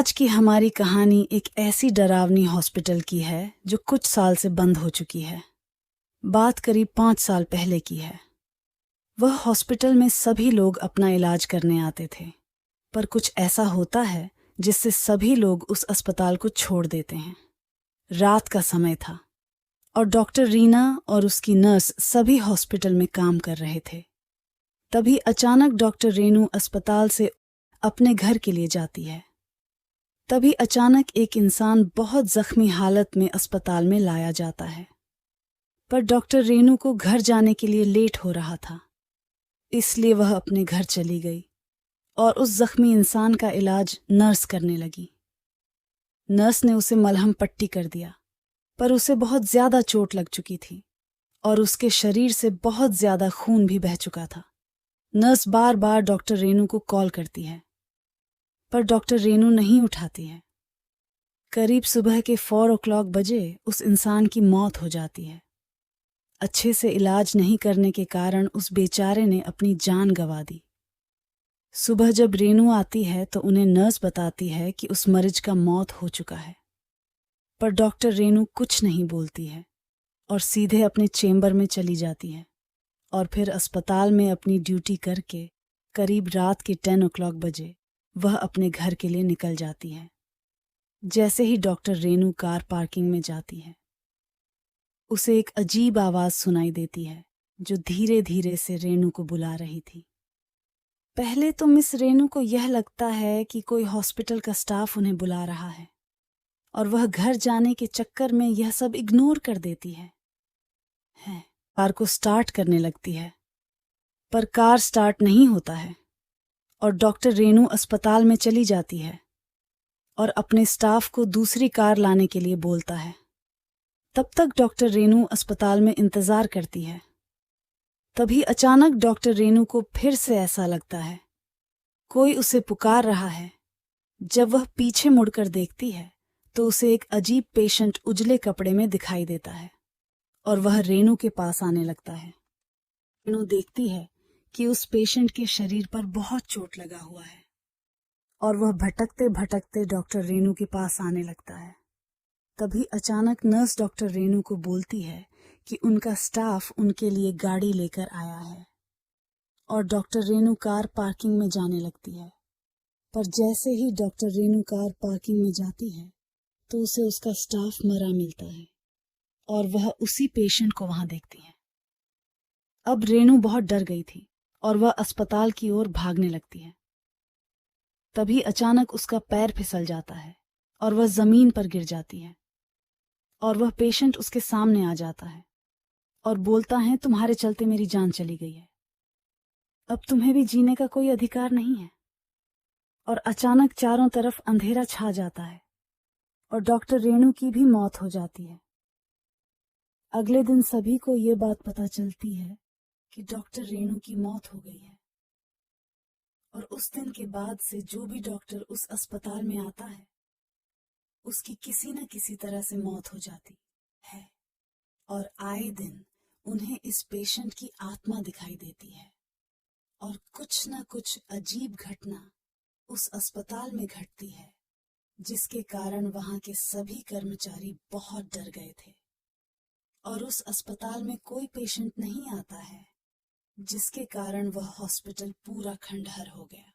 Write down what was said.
आज की हमारी कहानी एक ऐसी डरावनी हॉस्पिटल की है जो कुछ साल से बंद हो चुकी है। बात करीब 5 साल पहले की है। वह हॉस्पिटल में सभी लोग अपना इलाज करने आते थे, पर कुछ ऐसा होता है जिससे सभी लोग उस अस्पताल को छोड़ देते हैं। रात का समय था और डॉक्टर रीना और उसकी नर्स सभी हॉस्पिटल में काम कर रहे थे। तभी अचानक डॉक्टर रेनू अस्पताल से अपने घर के लिए जाती है। तभी अचानक एक इंसान बहुत जख्मी हालत में अस्पताल में लाया जाता है, पर डॉक्टर रेनू को घर जाने के लिए लेट हो रहा था, इसलिए वह अपने घर चली गई और उस जख्मी इंसान का इलाज नर्स करने लगी। नर्स ने उसे मलहम पट्टी कर दिया, पर उसे बहुत ज्यादा चोट लग चुकी थी और उसके शरीर से बहुत ज्यादा खून भी बह चुका था। नर्स बार बार डॉक्टर रेनू को कॉल करती है, पर डॉक्टर रेनू नहीं उठाती है। करीब सुबह के 4 o'clock बजे उस इंसान की मौत हो जाती है। अच्छे से इलाज नहीं करने के कारण उस बेचारे ने अपनी जान गंवा दी। सुबह जब रेनू आती है तो उन्हें नर्स बताती है कि उस मरीज का मौत हो चुका है, पर डॉक्टर रेनू कुछ नहीं बोलती है और सीधे अपने चेंबर में चली जाती है और फिर अस्पताल में अपनी ड्यूटी करके करीब रात के 10 o'clock बजे वह अपने घर के लिए निकल जाती है। जैसे ही डॉक्टर रेनू कार पार्किंग में जाती है, उसे एक अजीब आवाज सुनाई देती है जो धीरे धीरे से रेनू को बुला रही थी। पहले तो मिस रेनू को यह लगता है कि कोई हॉस्पिटल का स्टाफ उन्हें बुला रहा है और वह घर जाने के चक्कर में यह सब इग्नोर कर देती है। कार को स्टार्ट करने लगती है, पर कार स्टार्ट नहीं होता है और डॉक्टर रेनू अस्पताल में चली जाती है और अपने स्टाफ को दूसरी कार लाने के लिए बोलता है। तब तक डॉक्टर रेनू अस्पताल में इंतजार करती है। तभी अचानक डॉक्टर रेनू को फिर से ऐसा लगता है कोई उसे पुकार रहा है। जब वह पीछे मुड़कर देखती है तो उसे एक अजीब पेशेंट उजले कपड़े में दिखाई देता है और वह रेनू के पास आने लगता है। रेनू देखती है कि उस पेशेंट के शरीर पर बहुत चोट लगा हुआ है और वह भटकते भटकते डॉक्टर रेनू के पास आने लगता है। तभी अचानक नर्स डॉक्टर रेनू को बोलती है कि उनका स्टाफ उनके लिए गाड़ी लेकर आया है और डॉक्टर रेनू कार पार्किंग में जाने लगती है। पर जैसे ही डॉक्टर रेनू कार पार्किंग में जाती है तो उसे उसका स्टाफ मरा मिलता है और वह उसी पेशेंट को वहां देखती है। अब रेनू बहुत डर गई थी और वह अस्पताल की ओर भागने लगती है। तभी अचानक उसका पैर फिसल जाता है और वह जमीन पर गिर जाती है और वह पेशेंट उसके सामने आ जाता है और बोलता है, तुम्हारे चलते मेरी जान चली गई है, अब तुम्हें भी जीने का कोई अधिकार नहीं है। और अचानक चारों तरफ अंधेरा छा जाता है और डॉक्टर रेनू की भी मौत हो जाती है। अगले दिन सभी को ये बात पता चलती है कि डॉक्टर रेनू की मौत हो गई है और उस दिन के बाद से जो भी डॉक्टर उस अस्पताल में आता है उसकी किसी न किसी तरह से मौत हो जाती है और आए दिन उन्हें इस पेशेंट की आत्मा दिखाई देती है और कुछ न कुछ अजीब घटना उस अस्पताल में घटती है जिसके कारण वहां के सभी कर्मचारी बहुत डर गए थे और उस अस्पताल में कोई पेशेंट नहीं आता है, जिसके कारण वह हॉस्पिटल पूरा खंडहर हो गया।